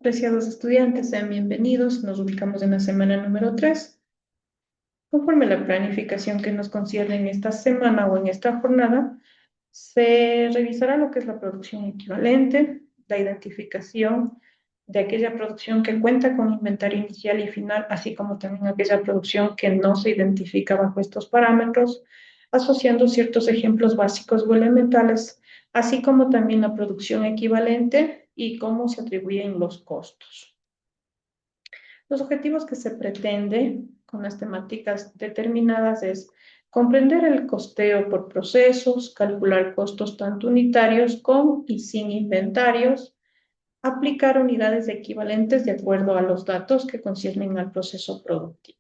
Apreciados estudiantes, sean bienvenidos. Nos ubicamos en la semana número 3. Conforme a la planificación que nos concierne en esta semana o en esta jornada, se revisará lo que es la producción equivalente, la identificación de aquella producción que cuenta con inventario inicial y final, así como también aquella producción que no se identifica bajo estos parámetros, asociando ciertos ejemplos básicos o elementales, así como también la producción equivalente y cómo se atribuyen los costos. Los objetivos que se pretende con las temáticas determinadas es comprender el costeo por procesos, calcular costos tanto unitarios con y sin inventarios, aplicar unidades equivalentes de acuerdo a los datos que conciernen al proceso productivo.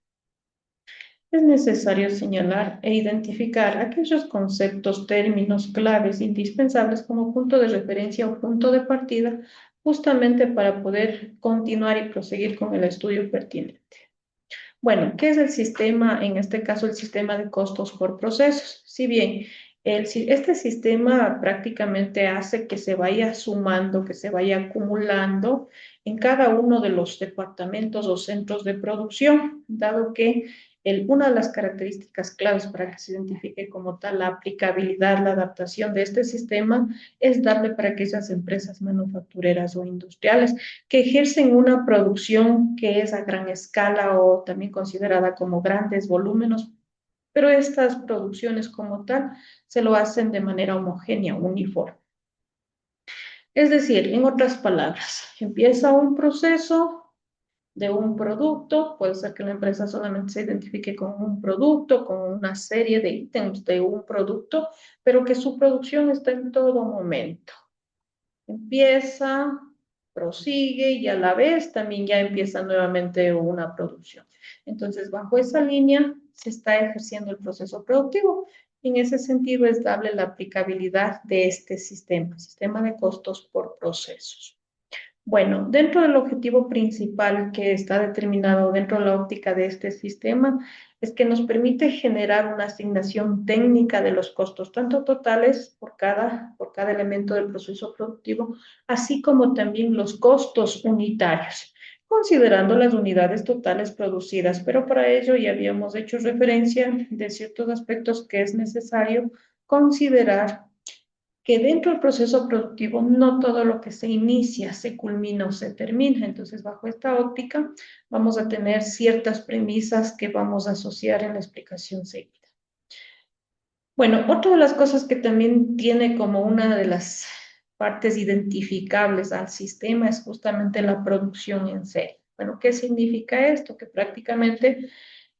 Es necesario señalar e identificar aquellos conceptos, términos, claves indispensables como punto de referencia o punto de partida, justamente para poder continuar y proseguir con el estudio pertinente. Bueno, ¿qué es el sistema? En este caso, el sistema de costos por procesos. Si bien este sistema prácticamente hace que se vaya sumando, que se vaya acumulando en cada uno de los departamentos o centros de producción, dado que una de las características claves para que se identifique como tal la aplicabilidad, la adaptación de este sistema, es darle para aquellas empresas manufactureras o industriales que ejercen una producción que es a gran escala o también considerada como grandes volúmenes, pero estas producciones como tal se lo hacen de manera homogénea, uniforme. Es decir, en otras palabras, empieza un proceso de un producto, puede ser que la empresa solamente se identifique con un producto, con una serie de ítems de un producto, pero que su producción está en todo momento. Empieza, prosigue y a la vez también ya empieza nuevamente una producción. Entonces, bajo esa línea se está ejerciendo el proceso productivo. En ese sentido es darle la aplicabilidad de este sistema de costos por procesos. Bueno, dentro del objetivo principal que está determinado dentro de la óptica de este sistema, es que nos permite generar una asignación técnica de los costos, tanto totales por cada elemento del proceso productivo, así como también los costos unitarios, considerando las unidades totales producidas. Pero para ello ya habíamos hecho referencia de ciertos aspectos que es necesario considerar que dentro del proceso productivo no todo lo que se inicia se culmina o se termina. Entonces, bajo esta óptica, vamos a tener ciertas premisas que vamos a asociar en la explicación seguida. Bueno, otra de las cosas que también tiene como una de las partes identificables al sistema es justamente la producción en serie. Bueno, ¿qué significa esto? Que prácticamente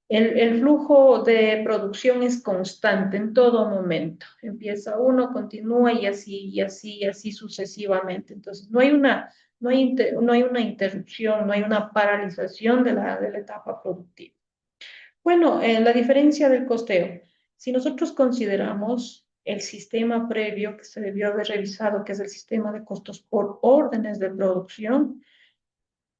el flujo de producción es constante en todo momento. Empieza uno, continúa y así, y así, y así sucesivamente. Entonces, no hay una interrupción, no hay una paralización de la etapa productiva. Bueno, la diferencia del costeo. Si nosotros consideramos el sistema previo que se debió haber revisado, que es el sistema de costos por órdenes de producción,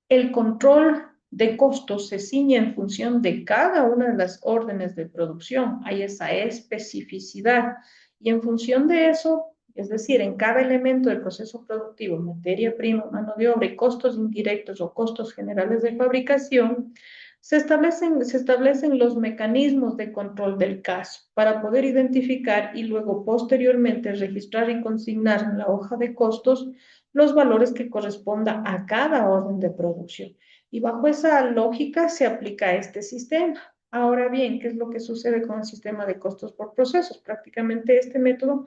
el control de costos se ciñe en función de cada una de las órdenes de producción. Hay esa especificidad. Y en función de eso, es decir, en cada elemento del proceso productivo, materia prima, mano de obra y costos indirectos o costos generales de fabricación, se establecen los mecanismos de control del caso para poder identificar y luego posteriormente registrar y consignar en la hoja de costos los valores que corresponda a cada orden de producción. Y bajo esa lógica se aplica este sistema. Ahora bien, ¿qué es lo que sucede con el sistema de costos por procesos? Prácticamente este método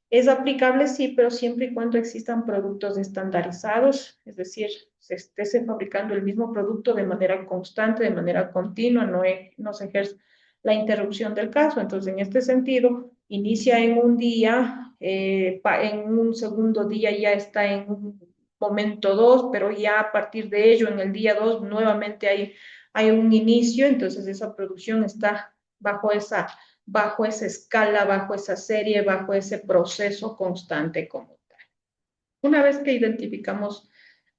es aplicable, sí, pero siempre y cuando existan productos estandarizados, es decir, se esté fabricando el mismo producto de manera constante, de manera continua, no se ejerce la interrupción del caso. Entonces, en este sentido, inicia en un día, en un segundo día ya está en un momento 2, pero ya a partir de ello, en el día 2, nuevamente hay un inicio, entonces esa producción está bajo esa escala, bajo esa serie, bajo ese proceso constante como tal. Una vez que identificamos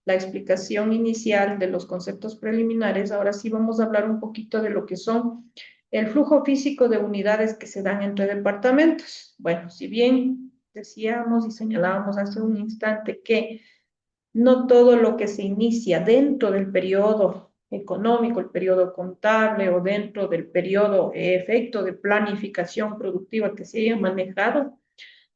la explicación inicial de los conceptos preliminares, ahora sí vamos a hablar un poquito de lo que son el flujo físico de unidades que se dan entre departamentos. Bueno, si bien decíamos y señalábamos hace un instante que No todo lo que se inicia dentro del periodo económico, el periodo contable o dentro del periodo efecto de planificación productiva que se haya manejado,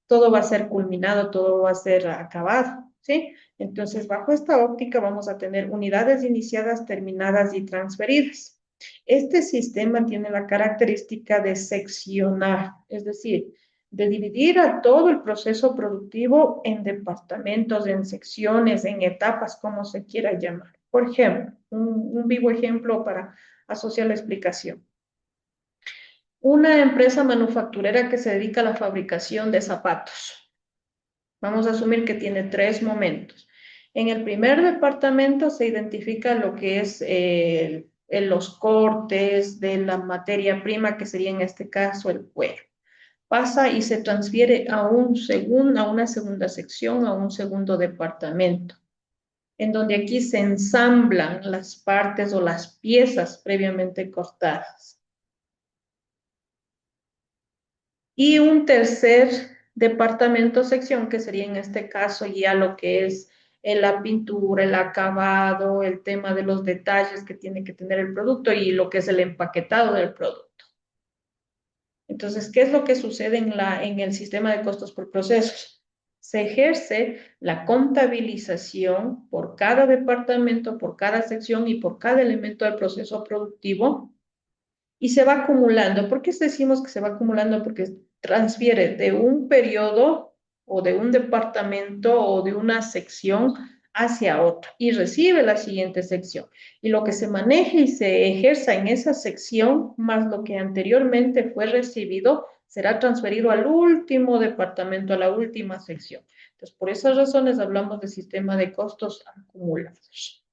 todo va a ser culminado, todo va a ser acabado, ¿sí? Entonces, bajo esta óptica vamos a tener unidades iniciadas, terminadas y transferidas. Este sistema tiene la característica de seccionar, es decir, de dividir a todo el proceso productivo en departamentos, en secciones, en etapas, como se quiera llamar. Por ejemplo, un vivo ejemplo para asociar la explicación. Una empresa manufacturera que se dedica a la fabricación de zapatos. Vamos a asumir que tiene tres momentos. En el primer departamento se identifica lo que es los cortes de la materia prima, que sería en este caso el cuero. Pasa y se transfiere a una segunda sección, a un segundo departamento, en donde aquí se ensamblan las partes o las piezas previamente cortadas. Y un tercer departamento, sección, que sería en este caso ya lo que es la pintura, el acabado, el tema de los detalles que tiene que tener el producto y lo que es el empaquetado del producto. Entonces, ¿qué es lo que sucede en el sistema de costos por procesos? Se ejerce la contabilización por cada departamento, por cada sección y por cada elemento del proceso productivo y se va acumulando. ¿Por qué decimos que se va acumulando? Porque transfiere de un periodo o de un departamento o de una sección hacia otro y recibe la siguiente sección. Y lo que se maneje y se ejerza en esa sección, más lo que anteriormente fue recibido, será transferido al último departamento, a la última sección. Entonces, por esas razones hablamos de sistema de costos acumulados.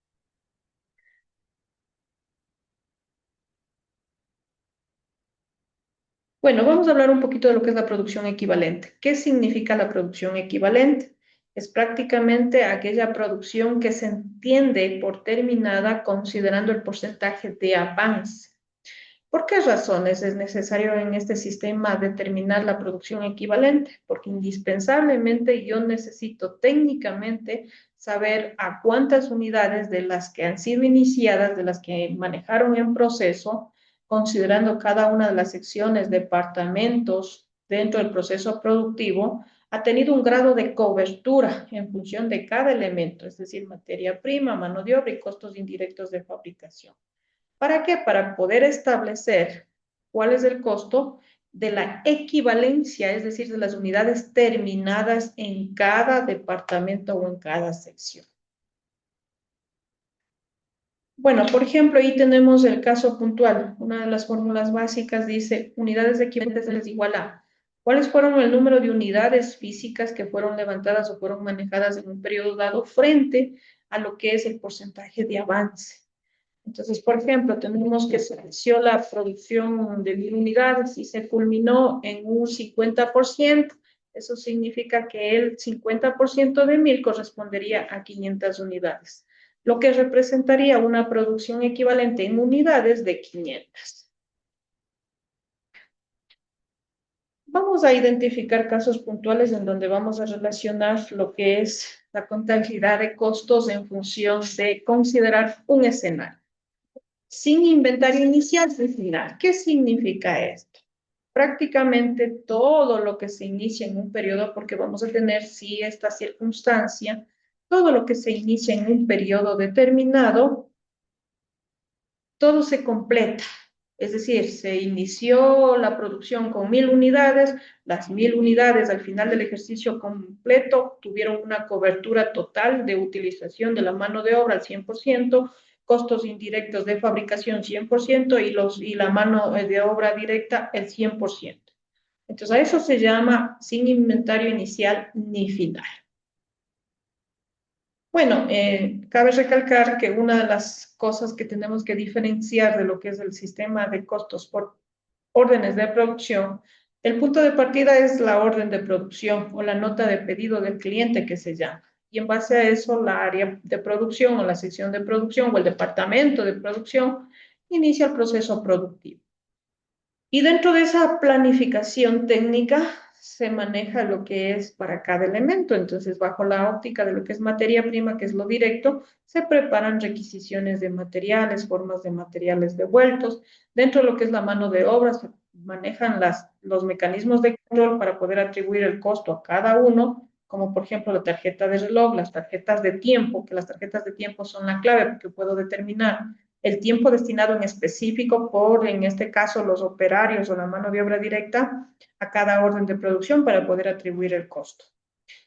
Bueno, vamos a hablar un poquito de lo que es la producción equivalente. ¿Qué significa la producción equivalente? Es prácticamente aquella producción que se entiende por terminada considerando el porcentaje de avance. ¿Por qué razones es necesario en este sistema determinar la producción equivalente? Porque indispensablemente yo necesito técnicamente saber a cuántas unidades de las que han sido iniciadas, de las que manejaron en proceso, considerando cada una de las secciones, departamentos dentro del proceso productivo, ha tenido un grado de cobertura en función de cada elemento, es decir, materia prima, mano de obra y costos indirectos de fabricación. ¿Para qué? Para poder establecer cuál es el costo de la equivalencia, es decir, de las unidades terminadas en cada departamento o en cada sección. Bueno, por ejemplo, ahí tenemos el caso puntual. Una de las fórmulas básicas dice unidades equivalentes es igual a cuáles fueron el número de unidades físicas que fueron levantadas o fueron manejadas en un periodo dado frente a lo que es el porcentaje de avance. Entonces, por ejemplo, tenemos que se inició la producción de 1.000 unidades y se culminó en un 50%. Eso significa que el 50% de 1.000 correspondería a 500 unidades, lo que representaría una producción equivalente en unidades de 500. Vamos a identificar casos puntuales en donde vamos a relacionar lo que es la contabilidad de costos en función de considerar un escenario. Sin inventario inicial y final. ¿Qué significa esto? Prácticamente todo lo que se inicia en un periodo, porque vamos a tener, si esta circunstancia, todo lo que se inicia en un periodo determinado, todo se completa. Es decir, se inició la producción con 1.000 unidades, las 1.000 unidades al final del ejercicio completo tuvieron una cobertura total de utilización de la mano de obra al 100%, costos indirectos de fabricación 100% y la mano de obra directa el 100%. Entonces, a eso se llama sin inventario inicial ni final. Bueno, cabe recalcar que una de las cosas que tenemos que diferenciar de lo que es el sistema de costos por órdenes de producción, el punto de partida es la orden de producción o la nota de pedido del cliente que se llama. Y en base a eso, la área de producción o la sección de producción o el departamento de producción inicia el proceso productivo. Y dentro de esa planificación técnica se maneja lo que es para cada elemento. Entonces, bajo la óptica de lo que es materia prima, que es lo directo, se preparan requisiciones de materiales, formas de materiales devueltos. Dentro de lo que es la mano de obra, se manejan los mecanismos de control para poder atribuir el costo a cada uno, como por ejemplo la tarjeta de reloj, las tarjetas de tiempo, que las tarjetas de tiempo son la clave porque puedo determinar el tiempo destinado en específico por, en este caso, los operarios o la mano de obra directa a cada orden de producción para poder atribuir el costo.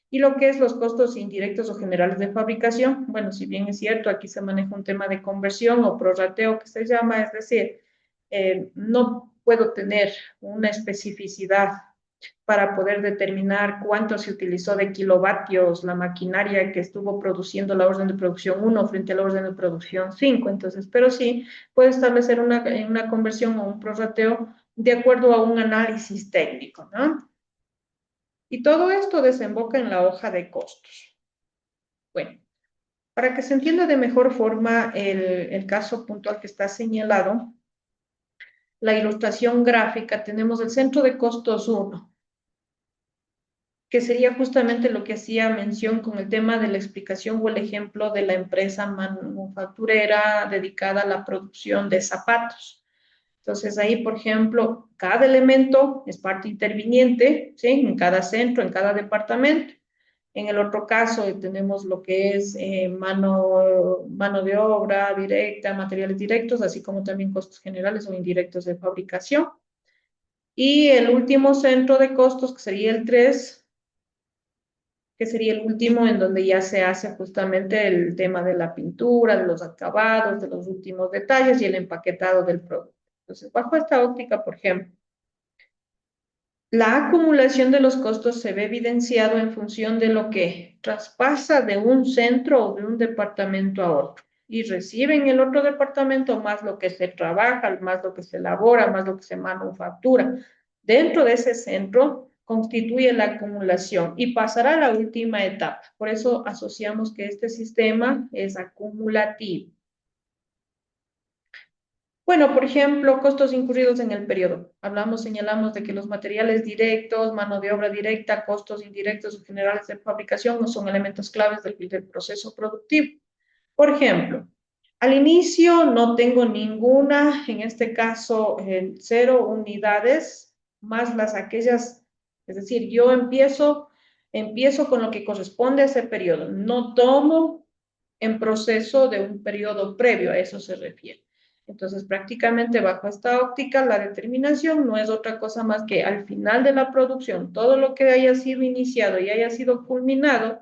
Y lo que es los costos indirectos o generales de fabricación, bueno, si bien es cierto, aquí se maneja un tema de conversión o prorrateo que se llama, es decir, no puedo tener una especificidad para poder determinar cuánto se utilizó de kilovatios la maquinaria que estuvo produciendo la orden de producción uno frente a la orden de producción 5. Entonces, pero sí puede establecer una conversión o un prorrateo de acuerdo a un análisis técnico, ¿no? Y todo esto desemboca en la hoja de costos. Bueno, para que se entienda de mejor forma el caso puntual que está señalado, la ilustración gráfica, tenemos el centro de costos uno, que sería justamente lo que hacía mención con el tema de la explicación o el ejemplo de la empresa manufacturera dedicada a la producción de zapatos. Entonces ahí, por ejemplo, cada elemento es parte interviniente, ¿sí? En cada centro, en cada departamento. En el otro caso tenemos lo que es mano de obra directa, materiales directos, así como también costos generales o indirectos de fabricación. Y el último centro de costos, que sería el 3, que sería el último en donde ya se hace justamente el tema de la pintura, de los acabados, de los últimos detalles y el empaquetado del producto. Entonces, bajo esta óptica, por ejemplo, la acumulación de los costos se ve evidenciado en función de lo que traspasa de un centro o de un departamento a otro y recibe en el otro departamento más lo que se trabaja, más lo que se elabora, más lo que se manufactura. Dentro de ese centro constituye la acumulación y pasará a la última etapa. Por eso asociamos que este sistema es acumulativo. Bueno, por ejemplo, costos incurridos en el periodo. Señalamos de que los materiales directos, mano de obra directa, costos indirectos o generales de fabricación no son elementos claves del proceso productivo. Por ejemplo, al inicio no tengo ninguna, en este caso, 0 unidades, más aquellas, es decir, yo empiezo con lo que corresponde a ese periodo. No tomo en proceso de un periodo previo, a eso se refiere. Entonces, prácticamente bajo esta óptica, la determinación no es otra cosa más que al final de la producción, todo lo que haya sido iniciado y haya sido culminado,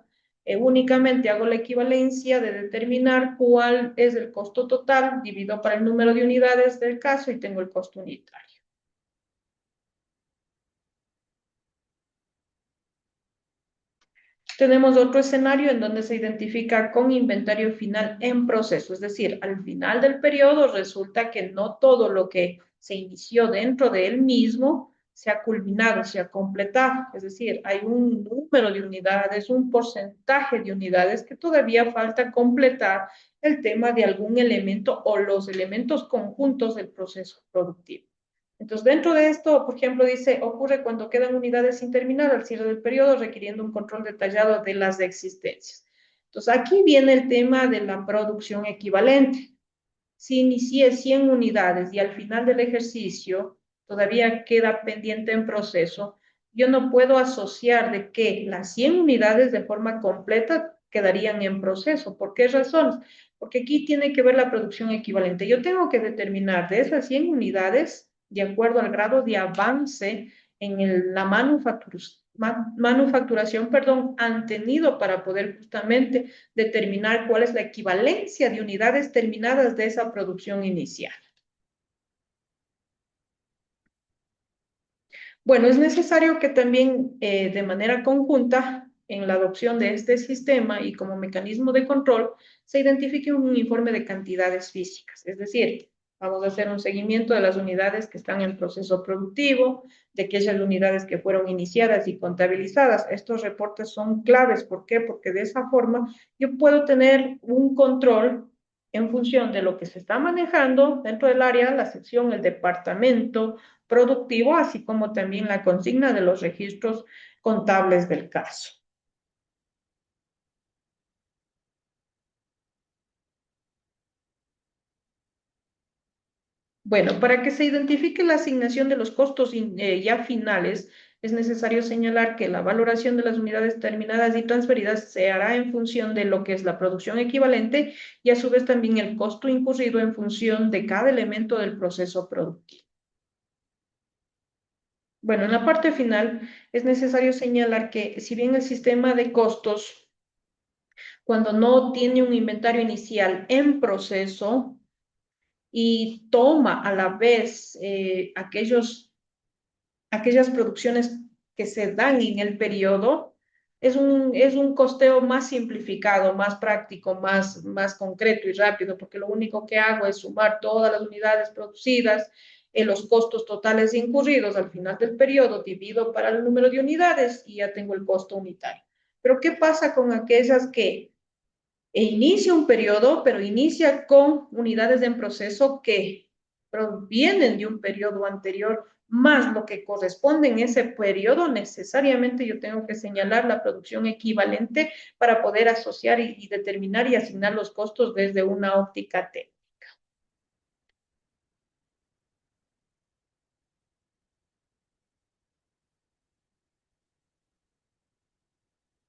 únicamente hago la equivalencia de determinar cuál es el costo total, divido para el número de unidades del caso y tengo el costo unitario. Tenemos otro escenario en donde se identifica con inventario final en proceso, es decir, al final del periodo resulta que no todo lo que se inició dentro de él mismo se ha culminado, se ha completado, es decir, hay un número de unidades, un porcentaje de unidades que todavía falta completar el tema de algún elemento o los elementos conjuntos del proceso productivo. Entonces, dentro de esto, por ejemplo, dice, ocurre cuando quedan unidades sin terminar al cierre del periodo, requiriendo un control detallado de las existencias. Entonces, aquí viene el tema de la producción equivalente. Si inicié 100 unidades y al final del ejercicio todavía queda pendiente en proceso, yo no puedo asociar de que las 100 unidades de forma completa quedarían en proceso. ¿Por qué razones? Porque aquí tiene que ver la producción equivalente. Yo tengo que determinar de esas 100 unidades, de acuerdo al grado de avance en la manufacturación, han tenido para poder justamente determinar cuál es la equivalencia de unidades terminadas de esa producción inicial. Bueno, es necesario que también de manera conjunta en la adopción de este sistema y como mecanismo de control se identifique un informe de cantidades físicas, es decir, vamos a hacer un seguimiento de las unidades que están en proceso productivo, de aquellas unidades que fueron iniciadas y contabilizadas. Estos reportes son claves. ¿Por qué? Porque de esa forma yo puedo tener un control en función de lo que se está manejando dentro del área, la sección, el departamento, productivo, así como también la consigna de los registros contables del caso. Bueno, para que se identifique la asignación de los costos ya finales, es necesario señalar que la valoración de las unidades terminadas y transferidas se hará en función de lo que es la producción equivalente y a su vez también el costo incurrido en función de cada elemento del proceso productivo. Bueno, en la parte final es necesario señalar que si bien el sistema de costos, cuando no tiene un inventario inicial en proceso y toma a la vez aquellas producciones que se dan en el periodo, es un costeo más simplificado, más práctico, más concreto y rápido, porque lo único que hago es sumar todas las unidades producidas en los costos totales incurridos al final del periodo, divido para el número de unidades y ya tengo el costo unitario. Pero ¿qué pasa con aquellas que inicia un periodo, pero inicia con unidades en proceso que provienen de un periodo anterior, más lo que corresponde en ese periodo? Necesariamente yo tengo que señalar la producción equivalente para poder asociar y determinar y asignar los costos desde una óptica T.